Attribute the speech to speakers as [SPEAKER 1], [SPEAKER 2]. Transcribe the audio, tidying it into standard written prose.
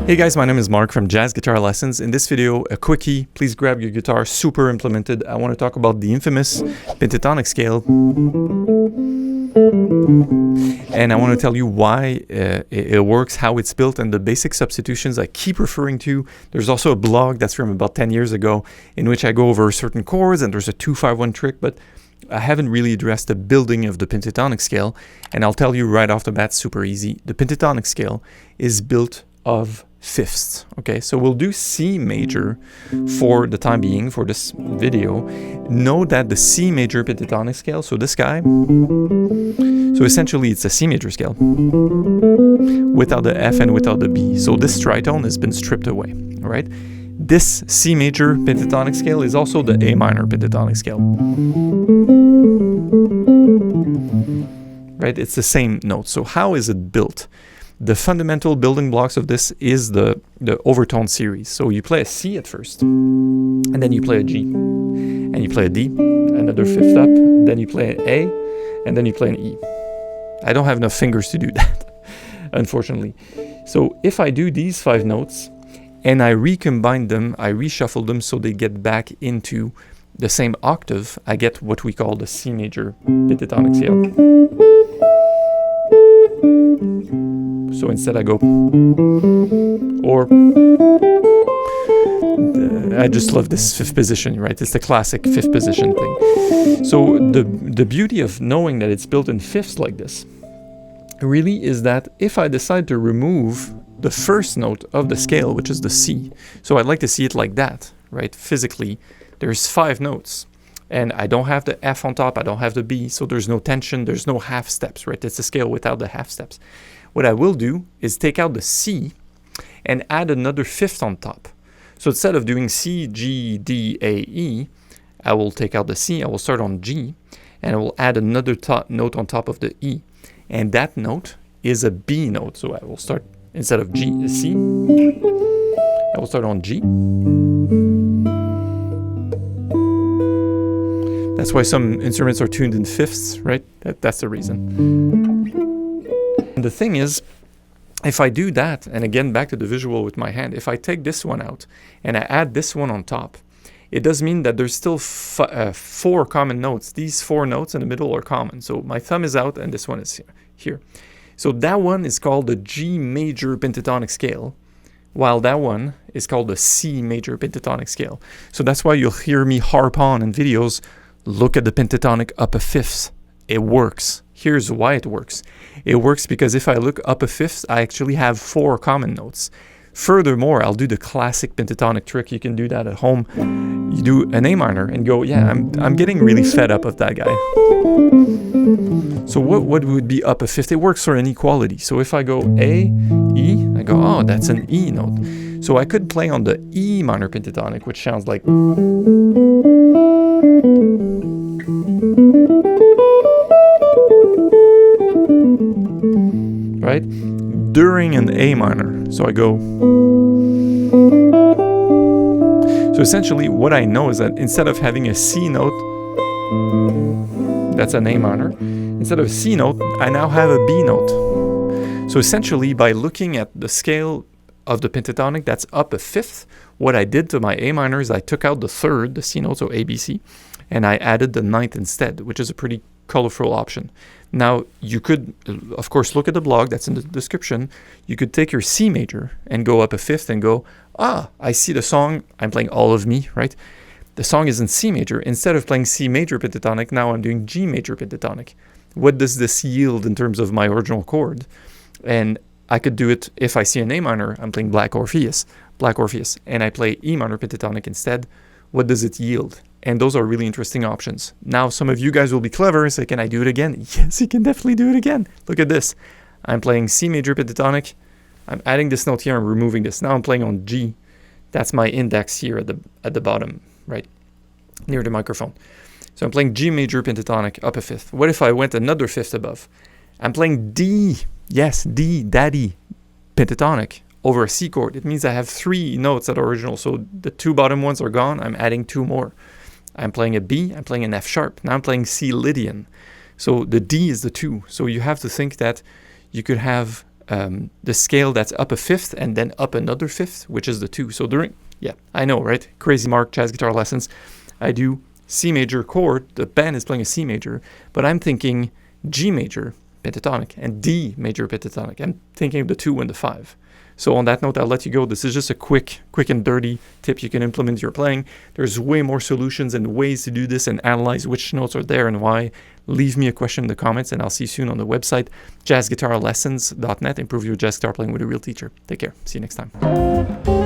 [SPEAKER 1] Hey guys, my name is Mark from Jazz Guitar Lessons. In this video, a quickie. Please grab your guitar, super implemented. I want to talk about the infamous pentatonic scale. And I want to tell you why it works, how it's built, and the basic substitutions I keep referring to. There's also a blog that's from about 10 years ago in which I go over certain chords, and there's a 2-5-1 trick, but I haven't really addressed the building of the pentatonic scale. And I'll tell you right off the bat, super easy. The pentatonic scale is built of fifths. Okay, so we'll do C major for the time being for this video. Know that the C major pentatonic scale, so this guy, so essentially it's a C major scale without the F and without the B. So this tritone has been stripped away. All right, this C major pentatonic scale is also the A minor pentatonic scale. Right, it's the same note. So how is it built? The fundamental building blocks of this is the overtone series. So you play a C at first, and then you play a G, and you play a D, another fifth up, then you play an A, and then you play an E. I don't have enough fingers to do that, unfortunately. So if I do these 5 notes, and I recombine them, I reshuffle them so they get back into the same octave, I get what we call the C major pentatonic scale. So instead I go, or I just love this fifth position, right? It's the classic fifth position thing. So the beauty of knowing that it's built in fifths like this really is that if I decide to remove the first note of the scale, which is the C, so I'd like to see it like that, right? Physically, there's 5 notes. And I don't have the F on top, I don't have the B, so there's no tension, there's no half steps, right? It's a scale without the half steps. What I will do is take out the C and add another fifth on top. So instead of doing C, G, D, A, E, I will take out the C, I will start on G, and I will add another note on top of the E. And that note is a B note, so I will start, instead of G, C, I will start on G. That's why some instruments are tuned in fifths, right? That's the reason. And the thing is, if I do that, and again, back to the visual with my hand, if I take this one out and I add this one on top, it does mean that there's still 4 common notes. These 4 notes in the middle are common. So my thumb is out and this one is here. So that one is called the G major pentatonic scale, while that one is called the C major pentatonic scale. So that's why you'll hear me harp on in videos, look at the pentatonic up a fifth. It works. Here's why it works. It works because if I look up a fifth, I actually have 4 common notes. Furthermore, I'll do the classic pentatonic trick. You can do that at home. You do an A minor and go, yeah, I'm getting really fed up of that guy. So what would be up a fifth? It works for an equality. So if I go A, E, I go, oh, that's an E note. So I could play on the E minor pentatonic, which sounds like... right? During an A minor. So I go. So essentially what I know is that instead of having a C note, that's an A minor, instead of a C note, I now have a B note. So essentially by looking at the scale of the pentatonic that's up a fifth, what I did to my A minor is I took out the third, the C note, so A, B, C, and I added the ninth instead, which is a pretty colorful option. Now, you could, of course, look at the blog that's in the description. You could take your C major and go up a fifth and go, I see the song. I'm playing All of Me, right? The song is in C major. Instead of playing C major pentatonic, now I'm doing G major pentatonic. What does this yield in terms of my original chord? And I could do it if I see an A minor, I'm playing Black Orpheus, and I play E minor pentatonic instead. What does it yield? And those are really interesting options. Now, some of you guys will be clever and say, can I do it again? Yes, you can definitely do it again. Look at this. I'm playing C major pentatonic. I'm adding this note here and removing this. Now I'm playing on G. That's my index here at the bottom, right, near the microphone. So I'm playing G major pentatonic up a fifth. What if I went another fifth above? I'm playing D. Yes, D, daddy, pentatonic over a C chord. It means I have 3 notes that are original. So the 2 bottom ones are gone. I'm adding 2 more. I'm playing a B, I'm playing an F sharp. Now I'm playing C Lydian. So the D is the 2. So you have to think that you could have the scale that's up a fifth and then up another fifth, which is the 2. So I know, right? Crazy Mark, jazz guitar lessons. I do C major chord, the band is playing a C major, but I'm thinking G major pentatonic and D major pentatonic. I'm thinking of the 2 and the 5. So on that note, I'll let you go. This is just a quick and dirty tip you can implement in your playing. There's way more solutions and ways to do this and analyze which notes are there and why. Leave me a question in the comments, and I'll see you soon on the website, jazzguitarlessons.net. Improve your jazz guitar playing with a real teacher. Take care. See you next time.